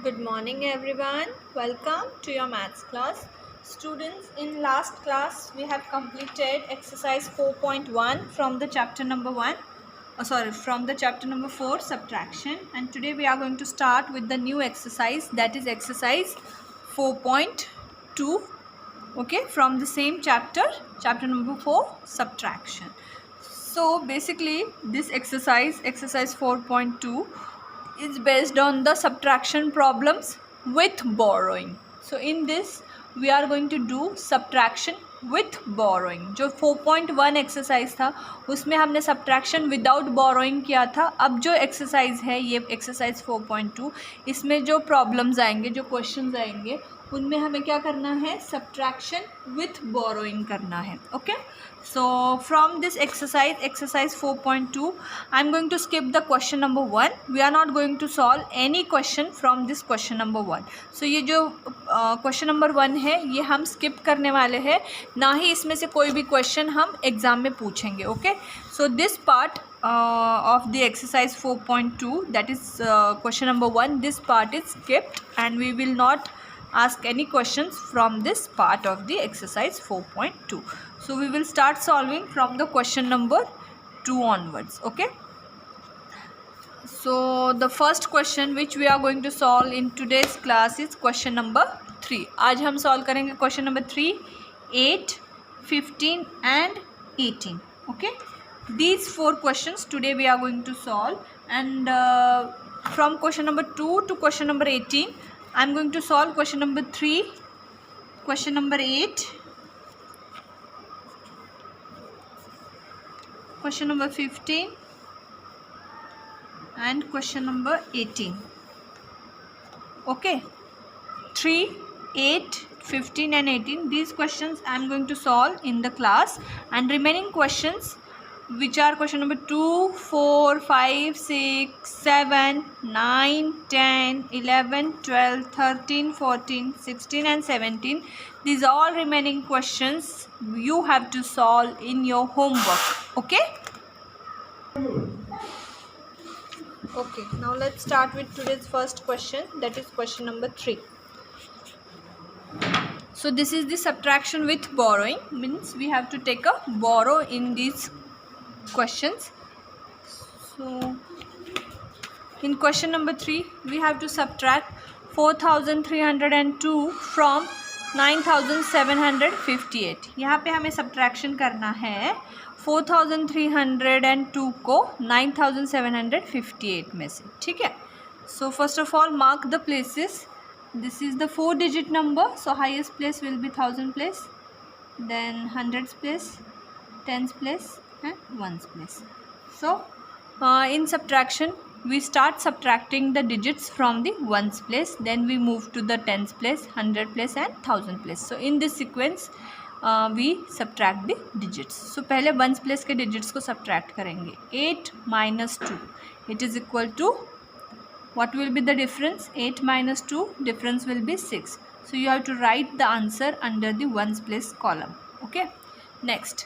Good morning everyone. Welcome to your maths class. Students, in last class we have completed exercise 4.1 from the chapter number 4 subtraction, and today we are going to start with the new exercise, that is exercise 4.2. okay, from the same chapter number 4 subtraction. So basically this exercise 4.2 is based on the subtraction problems with borrowing. So in this we are going to do subtraction with borrowing. जो 4.1 exercise था उसमें हमने subtraction without borrowing किया था. अब जो exercise है ये एक्सरसाइज 4.2, इसमें जो प्रॉब्लम्स आएंगे, जो क्वेश्चंस आएंगे, उनमें हमें क्या करना है, सब्ट्रैक्शन विथ बोरोइंग करना है. Okay, so from this exercise 4.2 I am going to skip the question number 1. We are not going to solve any question from this question number 1. So ये जो क्वेश्चन नंबर 1 है ये हम skip करने वाले हैं, ना ही इसमें से कोई भी क्वेश्चन हम एग्जाम में पूछेंगे. Okay, so this part of the exercise 4.2, that is question number 1, this part is skipped and we will not ask any questions from this part of the exercise 4.2. So we will start solving from the question number 2 onwards. Okay, so the first question which we are going to solve in today's class is question number 3. आज हम solve करेंगे question number 3, 8, 15 and 18. Okay, these 4 questions today we are going to solve, and from question number 2 to question number 18 I am going to solve question number 3, question number 8, question number 15 and question number 18. Okay, 3, 8, 15 and 18, these questions I am going to solve in the class, and remaining questions which are question number 2, 4, 5, 6, 7, 9, 10, 11, 12, 13, 14, 16 and 17. These all remaining questions you have to solve in your homework. Okay? Okay, now let's start with today's first question, that is question number 3. So this is the subtraction with borrowing, means we have to take a borrow in these questions. So in question number 3 we have to subtract 4302 from 9758. यहाँ पे हमें subtraction करना है 4302 को 9758 में से. ठीक है, so first of all mark the places. This is the 4 digit number, so highest place will be 1000 place, then hundreds place, tens place and ones place. So in subtraction we start subtracting the digits from the ones place, then we move to the tens place, 100 place and 1000 place. So in this sequence we subtract the digits. So पहले ones place के digits को subtract करेंगे. 8 minus 2, it is equal to, what will be the difference? 8 minus 2, difference will be 6. So you have to write the answer under the ones place column. Okay, next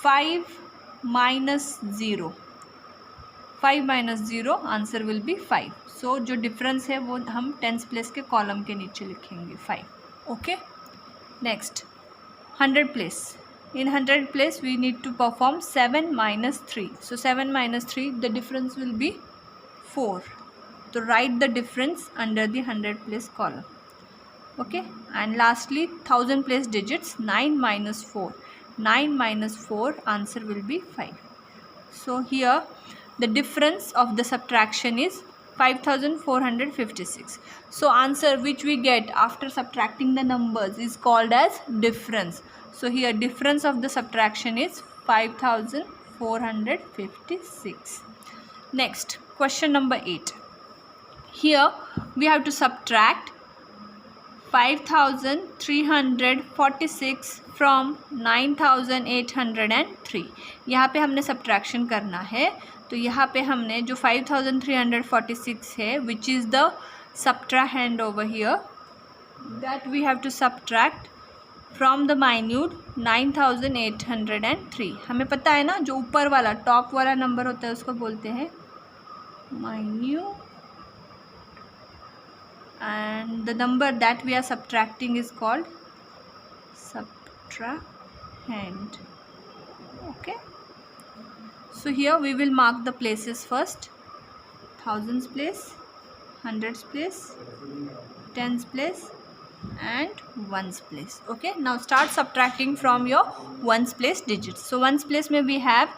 5 minus 0, 5 minus 0, answer will be 5. सो जो difference है वो हम tens place के column के नीचे लिखेंगे 5. Okay, next 100 place. In 100 place we need to perform 7 minus 3. So 7 minus 3, the difference will be 4. तो write the difference under the 100 place column. Okay, and lastly 1000 place digits. 9 minus 4, 9 minus 4, answer will be 5. So here the difference of the subtraction is 5456. So answer which we get after subtracting the numbers is called as difference. So here difference of the subtraction is 5456. Next question number 8. Here we have to subtract 5346 from 9803. यहाँ पे हमने subtraction करना है, तो यहाँ पे हमने जो 5346 है which is the subtrahend over here, that we have to subtract from the minute 9803. हमें पता है ना, जो ऊपर वाला टॉप वाला नंबर होता है उसको बोलते हैं minute and the number that we are subtracting is called subtrahend. Okay, so here we will mark the places first: thousands place, hundreds place, tens place and ones place. Okay, now start subtracting from your ones place digits. So ones place में we have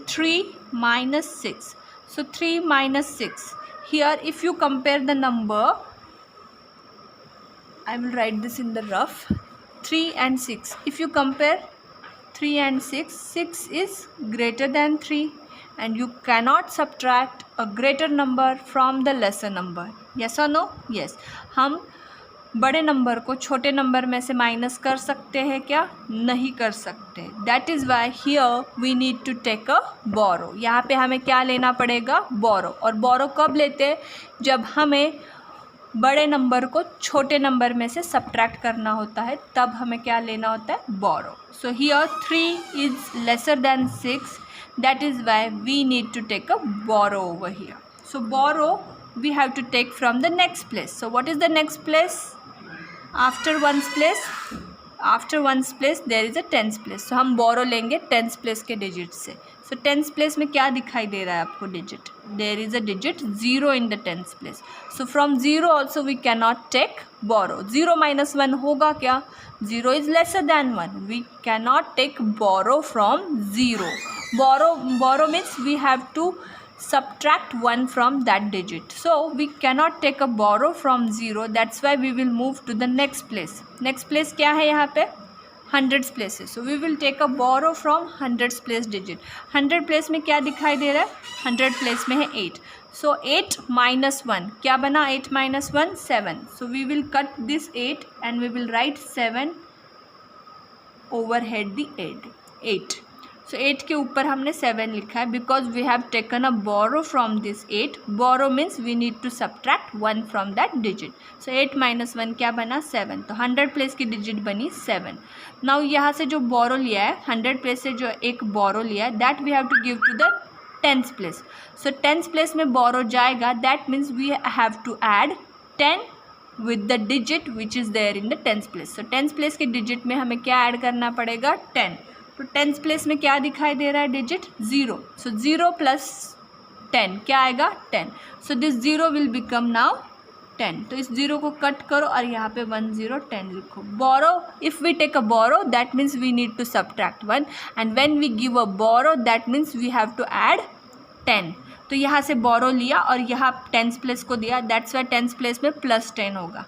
3 minus 6. So 3 minus 6. Here if you compare the number, I will write this in the rough, 3 and 6. If you compare 3 and 6, 6 is greater than 3 and you cannot subtract a greater number from the lesser number. Yes or no? Yes. हम बड़े number को छोटे number में से minus कर सकते हैं क्या? नहीं कर सकते. That is why here we need to take a borrow. यहाँ पे हमें क्या लेना पड़ेगा? बोरो. और बोरो कब लेते हैं? जब हमें बड़े नंबर को छोटे नंबर में से सब्ट्रैक्ट करना होता है, तब हमें क्या लेना होता है? Borrow. So here 3 is lesser than 6. That is why we need to take a borrow over here. So borrow we have to take from the next place. So what is the next place after ones place? After ones place there is a tens place. So हम borrow लेंगे tens place के digit से. So tens place में क्या दिखाई दे रहा है आपको digit? There is a digit 0 in the tens place. So from 0 also we cannot take borrow. 0 minus 1 होगा क्या? 0 is lesser than 1. We cannot take borrow from 0. Borrow means we have to subtract 1 from that digit. So we cannot take a borrow from 0. That's why we will move to the next place. Next place क्या है यहाँ पे? hundreds place है. So we will take a borrow from hundreds place digit. 100 place में क्या दिखाई दे रहा है? 100 place में है 8. So 8 minus 1 क्या बना? 8 minus 1 7. So we will cut this 8 and we will write 7 overhead the 8. So 8 के ऊपर हमने 7 लिखा है because we have taken a borrow from this 8. Borrow means we need to subtract 1 from that digit. So 8 minus 1 क्या बना? 7. तो 100 place की digit बनी 7. Now यहाँ से जो borrow लिया है 100 प्लेस से जो एक borrow लिया है that we have to give to the tens place. So tens place में borrow जाएगा. That means we have to add 10 with the digit which is there in the tens place. So tens place के digit में हमें क्या add करना पड़ेगा? 10. तो tense place में क्या दिखाई दे रहा है? डिजिट 0. सो 0 प्लस 10 क्या आएगा? 10. So this 0 will become now 10. तो इस 0 को कट करो और यहाँ पे 1 0 10 लिखो. Borrow, if we take a borrow that means we need to subtract 1 and when we give a borrow that means we have to add 10. तो यहाँ से बोरो लिया और यहाँ टेंस प्लेस को दिया. दैट्स वाई टेंस प्लेस में प्लस 10 होगा.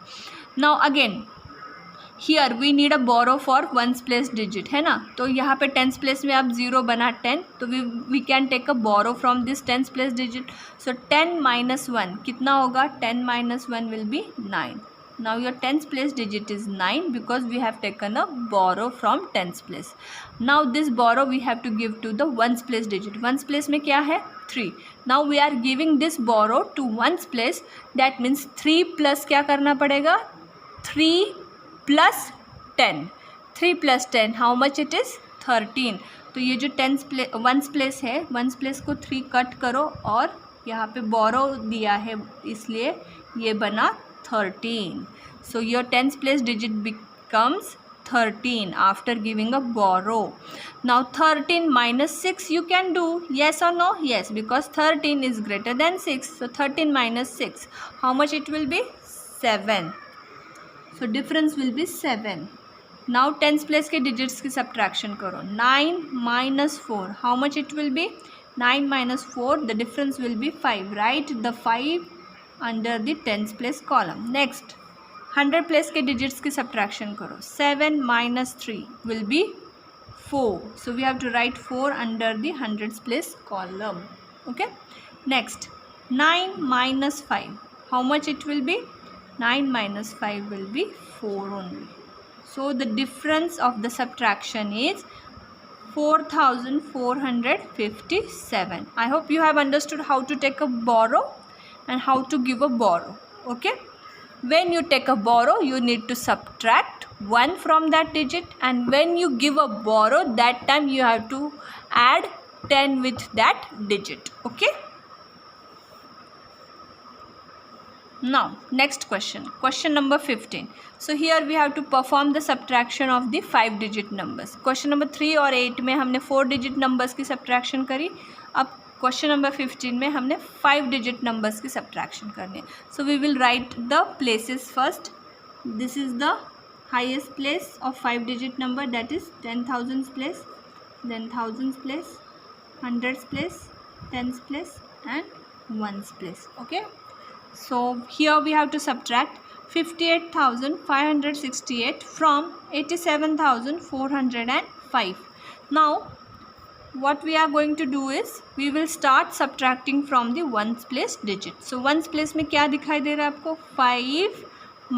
Now again here we need a borrow for ones place digit है ना. तो यहाँ पे टेंस प्लेस में अब 0 बना 10. तो we can take a borrow from this tens place digit. So 10 minus 1 कितना होगा? 10 minus 1 will be 9. Now your tens place digit is 9 because we have taken a borrow from tens place. Now this borrow we have to give to the ones place digit. Ones place में क्या है? 3. Now we are giving this borrow to ones place. That means 3 plus क्या करना पड़ेगा? 3 plus 10. 3 plus 10 how much it is? 13. तो ये जो ones place है, वंस प्लेस को 3 कट करो और यहाँ पे बोरो दिया है इसलिए ये बना 13. So your tens place digit becomes 13 after giving a borrow. Now 13 minus 6 you can do. Yes or no? Yes, because 13 is greater than 6. So 13 minus 6 how much it will be? 7. So difference will be 7. Now tens place के digits की subtraction करो. 9 minus 4 how much it will be? 9 minus 4 the difference will be 5. Write the 5 under the tens place column. Next 100 place के digits की subtraction करो. 7 minus 3 will be 4. So we have to write 4 under the hundreds place column. Okay. Next 9 minus 5 how much it will be? 9 minus 5 will be 4 only. So the difference of the subtraction is 4457. I hope you have understood how to take a borrow and how to give a borrow. Okay. When you take a borrow you need to subtract 1 from that digit, and when you give a borrow that time you have to add 10 with that digit. Okay. Now next question number 15. So here we have to perform the subtraction of the 5 digit numbers. Question number 3 और 8 में हमने 4 digit numbers की subtraction करी. अब question number 15 में हमने 5 digit numbers की subtraction करनी है. So we will write the places first. This is the highest place of 5 digit number, that is 10,000s place, then thousands place, hundreds place, tens place and ones place. Okay. So here we have to subtract 58,568 from 87,405. Now what we are going to do is we will start subtracting from the ones place digit. So ones place में क्या दिखाई दे रहा है आपको? 5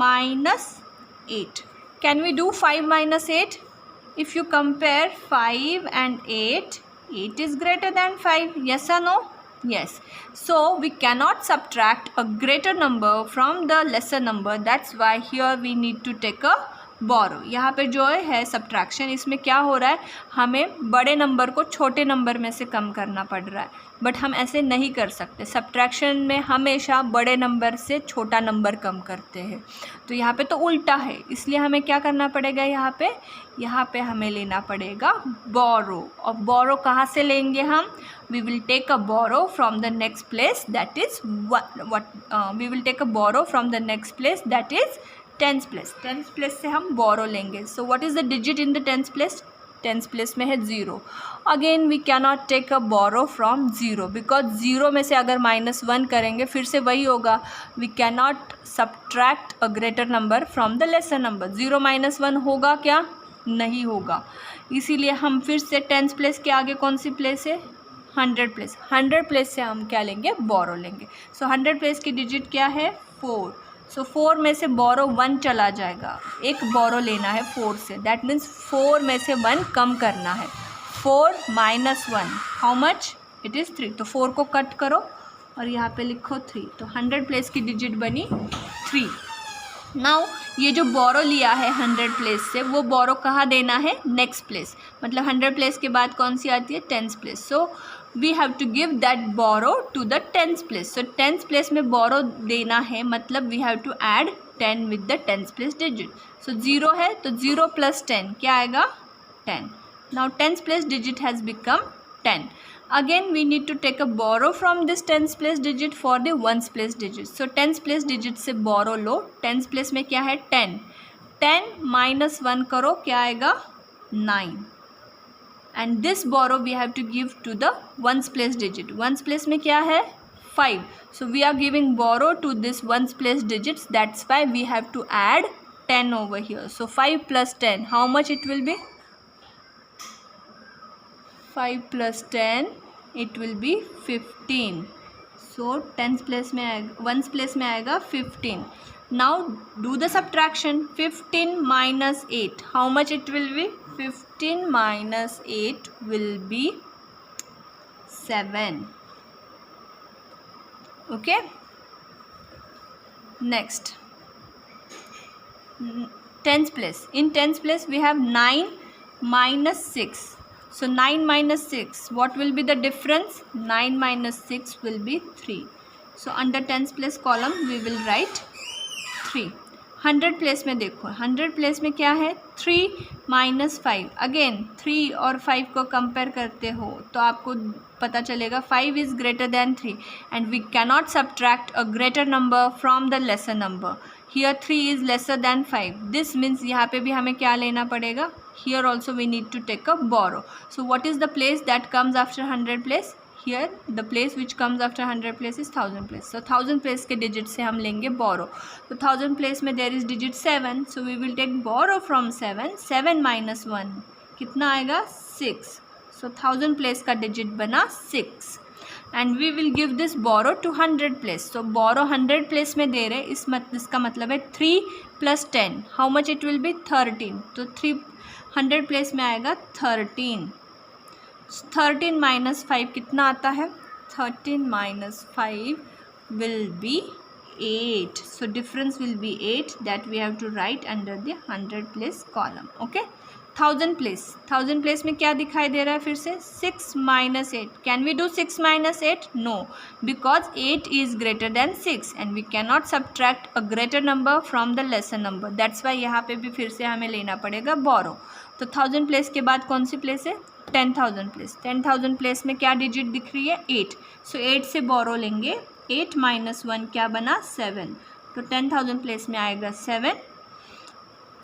minus 8. Can we do 5 minus 8? If you compare 5 and 8, 8 is greater than 5. Yes or no? Yes. So we cannot subtract a greater number from the lesser number. That's why here we need to take a borrow. यहाँ पे जो है subtraction, इसमें क्या हो रहा है, हमें बड़े नंबर को छोटे नंबर में से कम करना पड़ रहा है, बट हम ऐसे नहीं कर सकते. सब्ट्रैक्शन में हमेशा बड़े नंबर से छोटा नंबर कम करते हैं. तो यहाँ पे तो उल्टा है, इसलिए हमें क्या करना पड़ेगा, यहाँ पे हमें लेना पड़ेगा बोरो. और बोरो कहाँ से लेंगे हम? We will take a borrow from the next place, that is we will take a borrow from the next place, that is tenth place. Tenth place से हम बोरो लेंगे. So what is the digit in the tenth place? Tenth place में है 0. Again we can not take a borrow from 0 because 0 में से अगर -1 करेंगे फिर से वही होगा. We can not subtract a greater number from the lesser number. 0 - 1 होगा क्या? नहीं होगा. इसीलिए हम फिर से टेंथ प्लेस के आगे कौन सी प्लेस है? 100 प्लेस. 100 प्लेस से हम क्या लेंगे? बोरो लेंगे. सो 100 प्लेस की डिजिट क्या है? 4. सो 4 में से बोरो 1 चला जाएगा. एक बोरो लेना है 4 से. दैट मीन्स 4 में से 1 कम करना है. 4 minus 1 how much? It is 3. तो 4 को कट करो और यहाँ पे लिखो 3. तो 100 प्लेस की डिजिट बनी 3. नाउ ये जो बोरो लिया है 100 प्लेस से, वो बोरो कहाँ देना है? Next place. मतलब 100 प्लेस के बाद कौन सी आती है? 10th place. So we have to give that borrow to the 10th place. So 10th place में बोरो देना है, मतलब we have to add 10 with the 10th place digit. So 0 है तो 0 + 10 क्या आएगा? 10. Now 10th place digit has become 10. Again we need to take a borrow from this 10th place digit for the ones place digit. So 10th place digit से borrow लो. 10th place में क्या है? 10. 10 - 1 करो, क्या आएगा? 9. And this borrow we have to give to the ones place digit. ones place में क्या है? 5. So we are giving borrow to this ones place digits. That's why we have to add 10 over here. So 5 + 10, how much it will be? 5 + 10 it will be 15. So 10th place में आएगा, ones place में आएगा 15. Now do the subtraction. 15 minus 8, how much it will be? 15 minus 8 will be 7. Okay. Next, 10th place. In 10th place we have 9 minus 6. So 9 minus 6, what will be the difference? 9 minus 6 will be 3. So under 10th place column we will write 3. 100 place में देखो, 100 place में क्या है? 3 minus 5. Again 3 और 5 को compare करते हो तो आपको पता चलेगा 5 is greater than 3 and we cannot subtract a greater number from the lesser number. Here 3 is lesser than 5. This means यहाँ पे भी हमें क्या लेना पड़ेगा? Here also we need to take a borrow. So what is the place that comes after 100 place? Here the place which comes after 100 place is 1000 place. So 1000 place के digit से हम लेंगे borrow. तो 1000 place में there is digit 7. So we will take borrow from 7. 7 minus 1 कितना आएगा? 6. So 1000 place का digit बना 6. And we will give this borrow to 100 place. So borrow 100 place में दे रहे, इसका मतलब है 3 + 10. How much it will be? 13. तो 100 प्लेस में आएगा 13. 13 minus 5 कितना आता है? 13 minus 5 will be 8. So difference will be 8 that we have to write under the 100 place column. Okay. Thousand place में क्या दिखाई दे रहा है फिर से 6 minus 8. Can we do 6 minus 8? No, because 8 is greater than 6 and we can not subtract a greater number from the lesser number. That's why यहाँ पे भी फिर से हमें लेना पड़ेगा बोरो. तो 1000 प्लेस के बाद कौन सी प्लेस है? 10,000 प्लेस. 10,000 प्लेस में क्या डिजिट दिख रही है? 8. सो 8 से बोरो लेंगे. 8 माइनस 1 क्या बना? 7. तो 10,000 प्लेस में आएगा 7.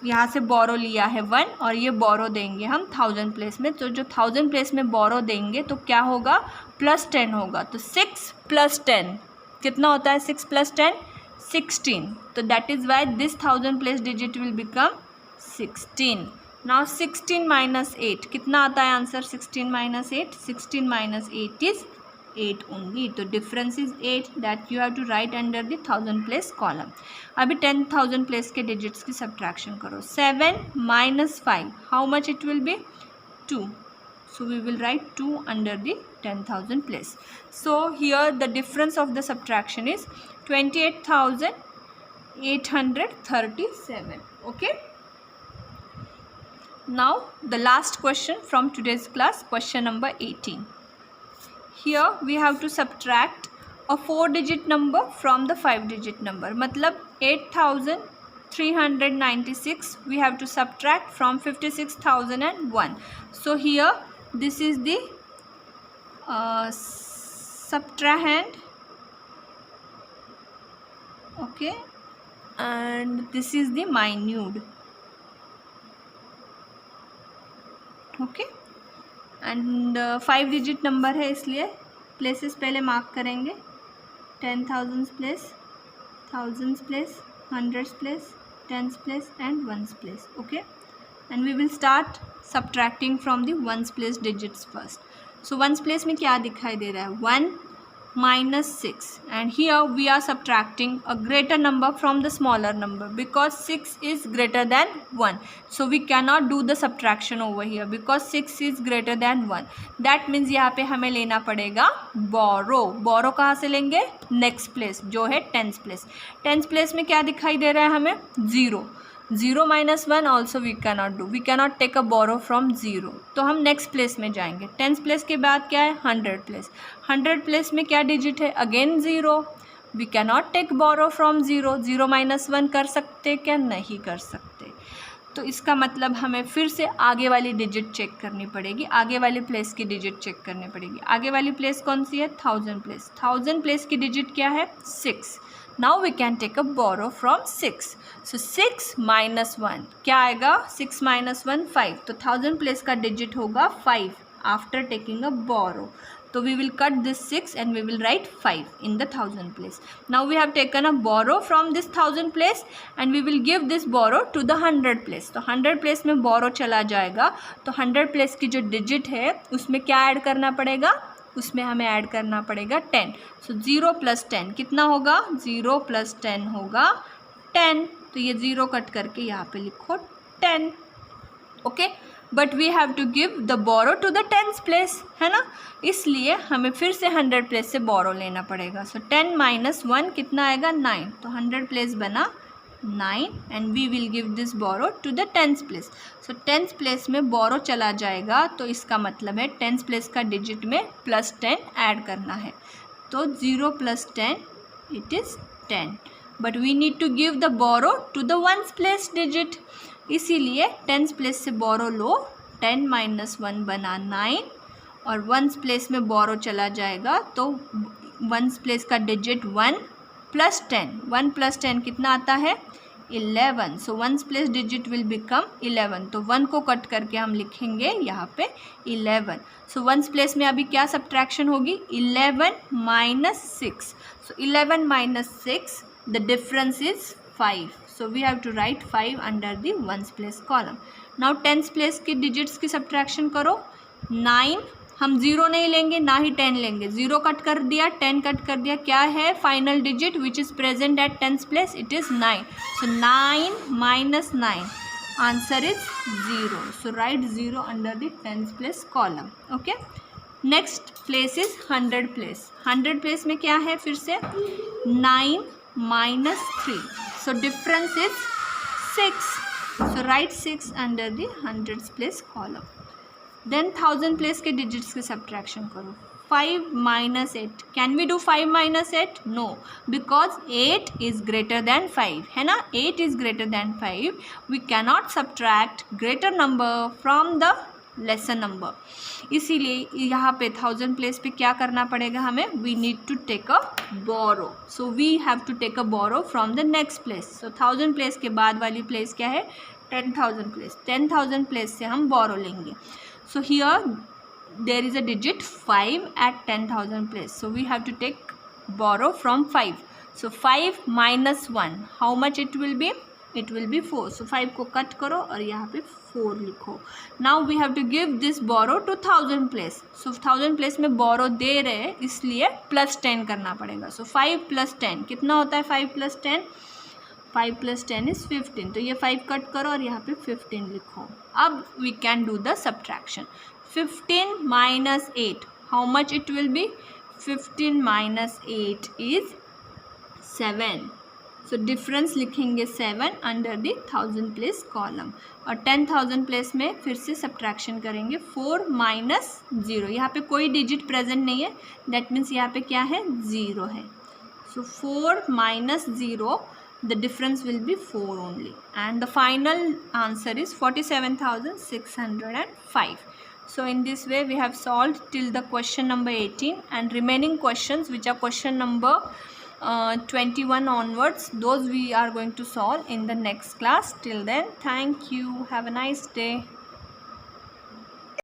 यहाँ से बोरो लिया है 1 और ये बोरो देंगे हम 1000 प्लेस में. तो जो 1000 प्लेस में बोरो देंगे तो क्या होगा? प्लस 10 होगा. तो 6 प्लस 10 कितना होता है? 6 प्लस 10 16. तो that is why this 1000 place digit will become 16. Now 16 minus 8 कितना आता है answer? 16 minus 8. 16 minus 8 is 8 only. तो difference is 8 that you have to write under the 1000 place column. अभी 10,000 प्लेस के डिजिट्स की सब्ट्रैक्शन करो. 7 minus 5 how much it will be? 2. So we will write 2 under the 10,000 place. So here the difference of the subtraction is 28,837. Okay. Now the last question from today's class, question number 18. Here we have to subtract a 4-digit number from the 5-digit number. मतलब 8,396 we have to subtract from 56,001. So here this is the subtrahend, okay, and this is the minute. Okay. And 5 digit number है इसलिए places पहले mark करेंगे. 10,000 place, 1000 place, 100 place, 10 place and 1 place. Okay. And we will start subtracting from the 1 place digits first. So 1 place में क्या दिखाई दे रहा है? 1 minus 6 and here we are subtracting a greater number from the smaller number because 6 is greater than 1. So we cannot do the subtraction over here because 6 is greater than 1. That means यहाँ पे हमें लेना पड़ेगा borrow. borrow कहाँ से लेंगे? next place जो है 10th place. 10th place में क्या दिखाई दे रहा है हमें? 0. 0 minus 1 also we cannot do. We cannot take a borrow from 0. तो हम नेक्स्ट प्लेस में जाएंगे. 10th प्लेस के बाद क्या है? 100 प्लेस. 100 प्लेस में क्या डिजिट है? Again 0. We cannot take borrow from 0. 0 minus 1 कर सकते क्या? नहीं कर सकते. तो इसका मतलब हमें फिर से आगे वाली डिजिट चेक करनी पड़ेगी. आगे वाली प्लेस की डिजिट चेक करनी पड़ेगी. आगे वाली प्लेस कौन सी है? 1000 प्लेस. 1000 प्लेस की डिजिट क्या है? 6. Now we can take a borrow from 6. So 6 minus 1 क्या आएगा? 6 minus 1 5. तो 1000 प्लेस का डिजिट होगा 5 after taking a borrow. So we will cut this 6 and we will write 5 in the 1000 place. Now we have taken a borrow from this 1000 place and we will give this borrow to the 100 place. तो 100 place में borrow चला जाएगा. तो 100 place की जो digit है उसमें क्या ऐड करना पड़ेगा? उसमें हमें ऐड करना पड़ेगा 10. सो 0 प्लस 10 कितना होगा? 0 प्लस 10 होगा 10. तो ये 0 कट करके यहाँ पे लिखो 10. Okay. But we have to give the borrow to the 10th place, है ना. इसलिए हमें फिर से 100 प्लेस से बोरो लेना पड़ेगा. सो 10 माइनस 1 कितना आएगा? 9. तो 100 प्लेस बना 9 and we will give this borrow to the 10th place. So 10th place में बोरो चला जाएगा. तो इसका मतलब है 10th प्लेस का डिजिट में प्लस 10 ऐड करना है. तो 0 plus 10 it is 10. But we need to give the borrow to the 1th place digit. इसीलिए 10th प्लेस से बोरो लो. 10 माइनस 1 बना 9 और 1th प्लेस में बोरो चला जाएगा. तो 1th प्लेस का डिजिट 1 प्लस 10. 1 प्लस 10 कितना आता है? 11. सो 1th place digit will become 11. तो 1 को कट करके हम लिखेंगे यहाँ पे 11. सो 1th प्लेस में अभी क्या सब्ट्रैक्शन होगी? 11 minus 6. So 11 minus 6 the difference is 5. So we have to write 5 under the 1th place column. Now 10th place के डिजिट्स की सब्ट्रैक्शन करो. 9 हम 0 नहीं लेंगे ना ही 10 लेंगे. 0 कट कर दिया, 10 कट कर दिया. क्या है final digit which is present at 10th place? It is 9. So 9 minus 9 answer is 0. So right 0 under the 10th place column. Okay. Next place is 100 place. 100 place में क्या है? फिर से 9 minus 3. So difference is 6. So write 6 under the hundreds place column. Then 1000 place के digits के subtraction करो. 5 minus 8. Can we do 5 minus 8? No, because 8 is greater than 5 है ना. 8 is greater than 5. We cannot subtract greater number from the lesser number. इसीलिए यहाँ पे 1000 place पे क्या करना पड़ेगा हमें? We need to take a borrow. So we have to take a borrow from the next place. So 1000 place के बाद वाली place क्या है? 10,000 place. 10,000 place से हम borrow लेंगे. So here there is a digit 5 at 10,000 place. So we have to take borrow from 5. So 5 minus 1. How much it will be? It will be 4. So 5 को cut करो और यहाँ पे 4 लिखो. Now we have to give this borrow to 1000 place. So 1000 place में borrow दे रहे हैं इसलिए plus 10 करना पड़ेगा. So 5 plus 10 कितना होता है? 5 plus 10. 5 plus 10 is 15. तो ये 5 कट करो और यहाँ पे 15 लिखो. अब we can do the subtraction. 15 minus 8. How much it will be? 15 minus 8 is 7. So difference लिखेंगे 7 under the 1000 place column. और 10,000 place में फिर से subtraction करेंगे. 4 minus 0. यहाँ पे कोई digit present नहीं है. That means यहाँ पे क्या है? 0 है. So 4 minus 0. The difference will be 4 only, and the final answer is 47,605. So in this way we have solved till the question number 18, and remaining questions, which are question number 21 onwards, those we are going to solve in the next class. Till then, thank you, have a nice day.